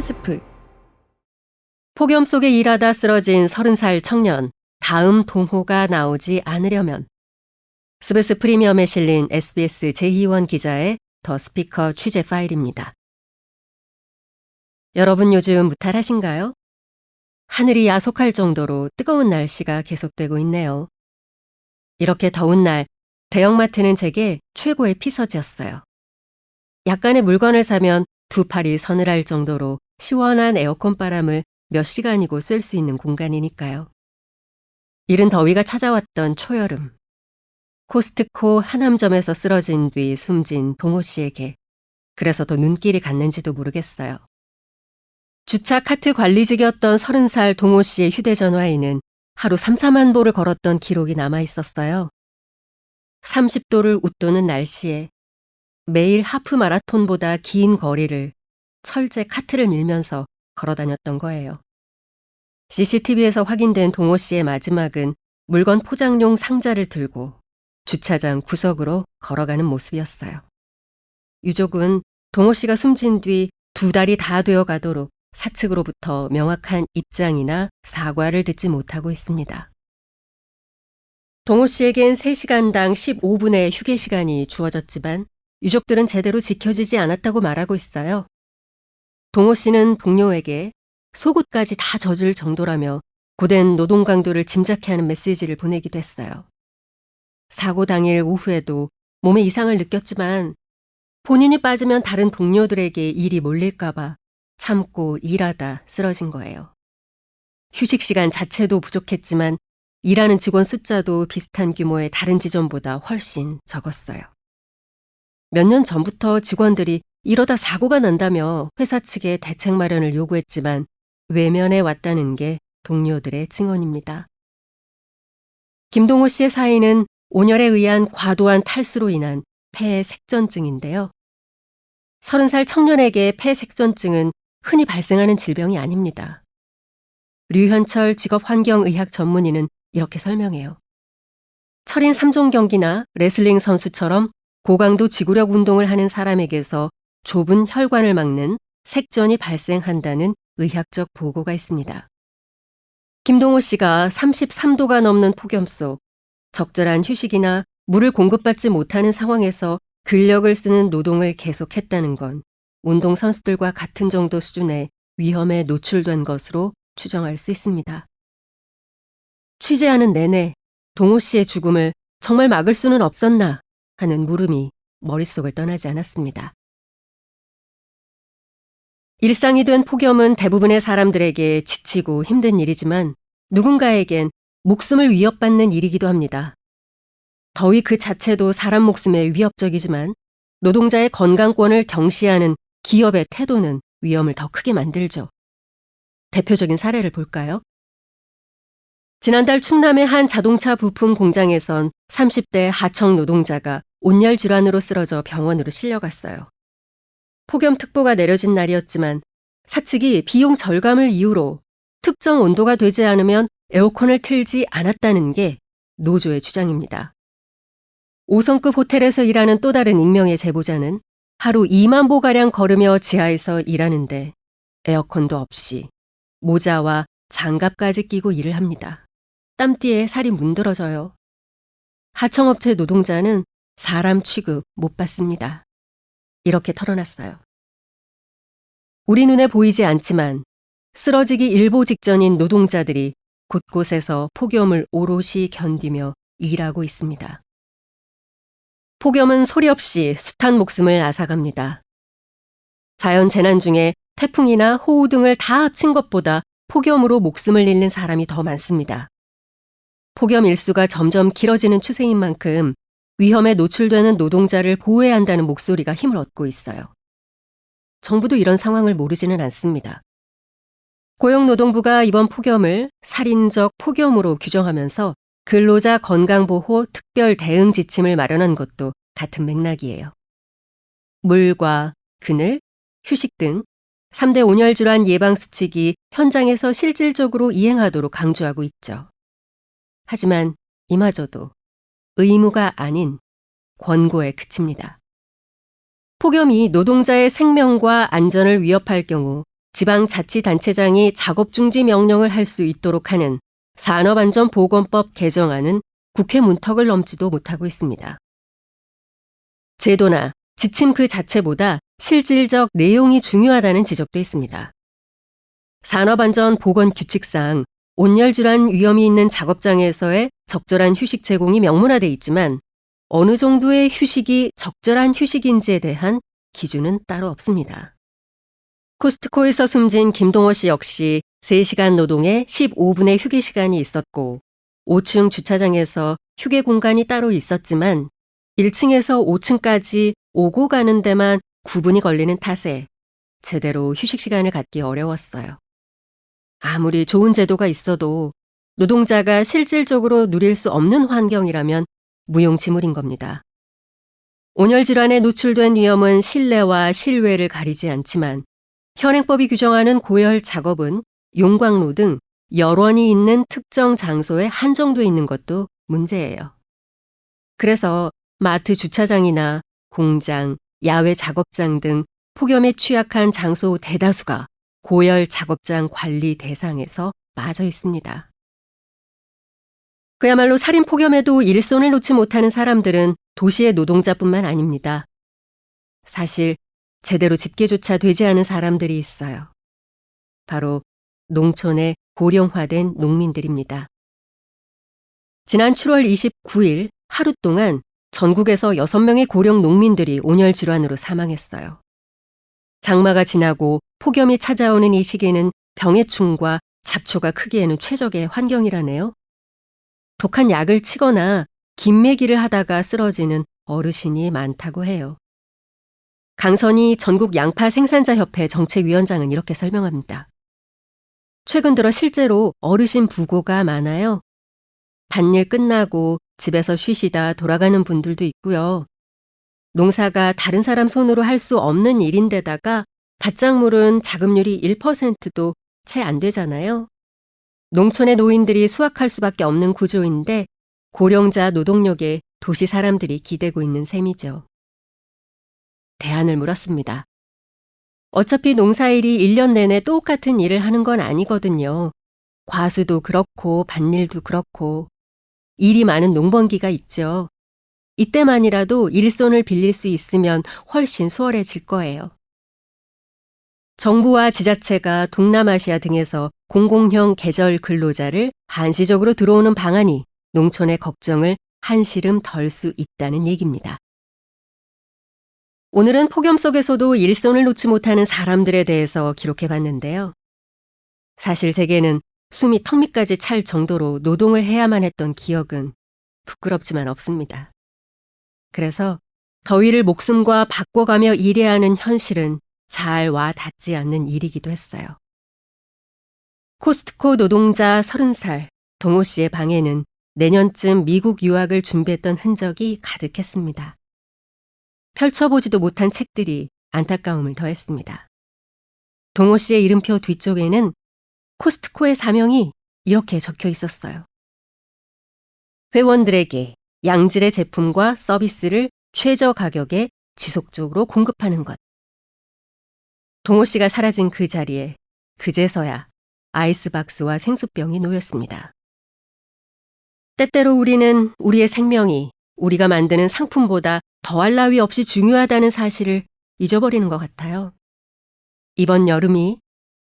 한 스프. 폭염 속에 일하다 쓰러진 30살 청년. 다음 동호가 나오지 않으려면. 스브스 프리미엄에 실린 SBS 제희원 기자의 더 스피커 취재 파일입니다. 여러분 요즘 무탈하신가요? 하늘이 야속할 정도로 뜨거운 날씨가 계속되고 있네요. 이렇게 더운 날, 대형마트는 제게 최고의 피서지였어요. 약간의 물건을 사면 두 팔이 서늘할 정도로 시원한 에어컨 바람을 몇 시간이고 쐴 수 있는 공간이니까요. 이른 더위가 찾아왔던 초여름. 코스트코 하남점에서 쓰러진 뒤 숨진 동호 씨에게 그래서 더 눈길이 갔는지도 모르겠어요. 주차 카트 관리직이었던 30살 동호 씨의 휴대전화에는 하루 3, 4만 보를 걸었던 기록이 남아 있었어요. 30도를 웃도는 날씨에 매일 하프 마라톤보다 긴 거리를 철제 카트를 밀면서 걸어 다녔던 거예요. CCTV에서 확인된 동호 씨의 마지막은 물건 포장용 상자를 들고 주차장 구석으로 걸어가는 모습이었어요. 유족은 동호 씨가 숨진 뒤 2달이 다 되어 가도록 사측으로부터 명확한 입장이나 사과를 듣지 못하고 있습니다. 동호 씨에겐 3시간당 15분의 휴게 시간이 주어졌지만 유족들은 제대로 지켜지지 않았다고 말하고 있어요. 동호 씨는 동료에게 속옷까지 다 젖을 정도라며 고된 노동 강도를 짐작케 하는 메시지를 보내기도 했어요. 사고 당일 오후에도 몸에 이상을 느꼈지만 본인이 빠지면 다른 동료들에게 일이 몰릴까봐 참고 일하다 쓰러진 거예요. 휴식 시간 자체도 부족했지만 일하는 직원 숫자도 비슷한 규모의 다른 지점보다 훨씬 적었어요. 몇 년 전부터 직원들이 이러다 사고가 난다며 회사 측에 대책 마련을 요구했지만 외면해 왔다는 게 동료들의 증언입니다. 김동호 씨의 사인은 온열에 의한 과도한 탈수로 인한 폐색전증인데요. 30살 청년에게 폐색전증은 흔히 발생하는 질병이 아닙니다. 류현철 직업환경의학 전문의는 이렇게 설명해요. 철인 3종 경기나 레슬링 선수처럼 고강도 지구력 운동을 하는 사람에게서 좁은 혈관을 막는 색전이 발생한다는 의학적 보고가 있습니다. 김동호 씨가 33도가 넘는 폭염 속 적절한 휴식이나 물을 공급받지 못하는 상황에서 근력을 쓰는 노동을 계속했다는 건 운동선수들과 같은 정도 수준의 위험에 노출된 것으로 추정할 수 있습니다. 취재하는 내내 동호 씨의 죽음을 정말 막을 수는 없었나 하는 물음이 머릿속을 떠나지 않았습니다. 일상이 된 폭염은 대부분의 사람들에게 지치고 힘든 일이지만 누군가에겐 목숨을 위협받는 일이기도 합니다. 더위 그 자체도 사람 목숨에 위협적이지만 노동자의 건강권을 경시하는 기업의 태도는 위험을 더 크게 만들죠. 대표적인 사례를 볼까요? 지난달 충남의 한 자동차 부품 공장에선 30대 하청 노동자가 온열 질환으로 쓰러져 병원으로 실려갔어요. 폭염특보가 내려진 날이었지만 사측이 비용 절감을 이유로 특정 온도가 되지 않으면 에어컨을 틀지 않았다는 게 노조의 주장입니다. 5성급 호텔에서 일하는 또 다른 익명의 제보자는 하루 2만 보가량 걸으며 지하에서 일하는데 에어컨도 없이 모자와 장갑까지 끼고 일을 합니다. 땀띠에 살이 문드러져요. 하청업체 노동자는 사람 취급 못 받습니다. 이렇게 털어놨어요. 우리 눈에 보이지 않지만 쓰러지기 일보 직전인 노동자들이 곳곳에서 폭염을 오롯이 견디며 일하고 있습니다. 폭염은 소리 없이 숱한 목숨을 앗아갑니다. 자연재난 중에 태풍이나 호우 등을 다 합친 것보다 폭염으로 목숨을 잃는 사람이 더 많습니다. 폭염 일수가 점점 길어지는 추세인 만큼 위험에 노출되는 노동자를 보호해야 한다는 목소리가 힘을 얻고 있어요. 정부도 이런 상황을 모르지는 않습니다. 고용노동부가 이번 폭염을 살인적 폭염으로 규정하면서 근로자 건강보호 특별 대응 지침을 마련한 것도 같은 맥락이에요. 물과 그늘, 휴식 등 3대 온열질환 예방수칙이 현장에서 실질적으로 이행하도록 강조하고 있죠. 하지만 이마저도 의무가 아닌 권고에 그칩니다. 폭염이 노동자의 생명과 안전을 위협할 경우 지방자치단체장이 작업 중지 명령을 할 수 있도록 하는 산업안전보건법 개정안은 국회 문턱을 넘지도 못하고 있습니다. 제도나 지침 그 자체보다 실질적 내용이 중요하다는 지적도 있습니다. 산업안전보건규칙상 온열질환 위험이 있는 작업장에서의 적절한 휴식 제공이 명문화돼 있지만 어느 정도의 휴식이 적절한 휴식인지에 대한 기준은 따로 없습니다. 코스트코에서 숨진 김동호 씨 역시 3시간 노동에 15분의 휴게 시간이 있었고 5층 주차장에서 휴게 공간이 따로 있었지만 1층에서 5층까지 오고 가는 데만 9분이 걸리는 탓에 제대로 휴식 시간을 갖기 어려웠어요. 아무리 좋은 제도가 있어도 노동자가 실질적으로 누릴 수 없는 환경이라면 무용지물인 겁니다. 온열 질환에 노출된 위험은 실내와 실외를 가리지 않지만 현행법이 규정하는 고열 작업은 용광로 등 열원이 있는 특정 장소에 한정돼 있는 것도 문제예요. 그래서 마트 주차장이나 공장, 야외 작업장 등 폭염에 취약한 장소 대다수가 고열 작업장 관리 대상에서 빠져 있습니다. 그야말로 살인 폭염에도 일손을 놓지 못하는 사람들은 도시의 노동자뿐만 아닙니다. 사실 제대로 집계조차 되지 않은 사람들이 있어요. 바로 농촌의 고령화된 농민들입니다. 지난 7월 29일 하루 동안 전국에서 6명의 고령 농민들이 온열 질환으로 사망했어요. 장마가 지나고 폭염이 찾아오는 이 시기는 병해충과 잡초가 크기에는 최적의 환경이라네요. 독한 약을 치거나 긴매기를 하다가 쓰러지는 어르신이 많다고 해요. 강선희 전국 양파 생산자 협회 정책위원장은 이렇게 설명합니다. 최근 들어 실제로 어르신 부고가 많아요. 밭일 끝나고 집에서 쉬시다 돌아가는 분들도 있고요. 농사가 다른 사람 손으로 할 수 없는 일인데다가 밭작물은 자급률이 1%도 채 안 되잖아요. 농촌의 노인들이 수확할 수밖에 없는 구조인데 고령자 노동력에 도시 사람들이 기대고 있는 셈이죠. 대안을 물었습니다. 어차피 농사일이 1년 내내 똑같은 일을 하는 건 아니거든요. 과수도 그렇고 밭일도 그렇고 일이 많은 농번기가 있죠. 이때만이라도 일손을 빌릴 수 있으면 훨씬 수월해질 거예요. 정부와 지자체가 동남아시아 등에서 공공형 계절 근로자를 한시적으로 들어오는 방안이 농촌의 걱정을 한시름 덜 수 있다는 얘기입니다. 오늘은 폭염 속에서도 일손을 놓지 못하는 사람들에 대해서 기록해봤는데요. 사실 제게는 숨이 턱 밑까지 찰 정도로 노동을 해야만 했던 기억은 부끄럽지만 없습니다. 그래서 더위를 목숨과 바꿔가며 일해야 하는 현실은 잘 와 닿지 않는 일이기도 했어요. 코스트코 노동자 30살 동호 씨의 방에는 내년쯤 미국 유학을 준비했던 흔적이 가득했습니다. 펼쳐보지도 못한 책들이 안타까움을 더했습니다. 동호 씨의 이름표 뒤쪽에는 코스트코의 사명이 이렇게 적혀 있었어요. 회원들에게 양질의 제품과 서비스를 최저 가격에 지속적으로 공급하는 것. 동호 씨가 사라진 그 자리에 그제서야 아이스박스와 생수병이 놓였습니다. 때때로 우리는 우리의 생명이 우리가 만드는 상품보다 더할 나위 없이 중요하다는 사실을 잊어버리는 것 같아요. 이번 여름이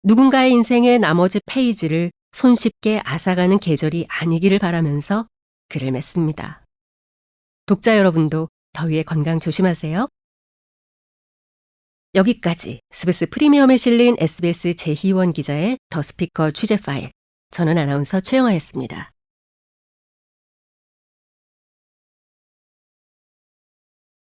누군가의 인생의 나머지 페이지를 손쉽게 앗아가는 계절이 아니기를 바라면서 글을 맺습니다. 독자 여러분도 더위에 건강 조심하세요. 여기까지 스브스 프리미엄에 실린 SBS 재희원 기자의 더 스피커 취재 파일. 저는 아나운서 최영아였습니다.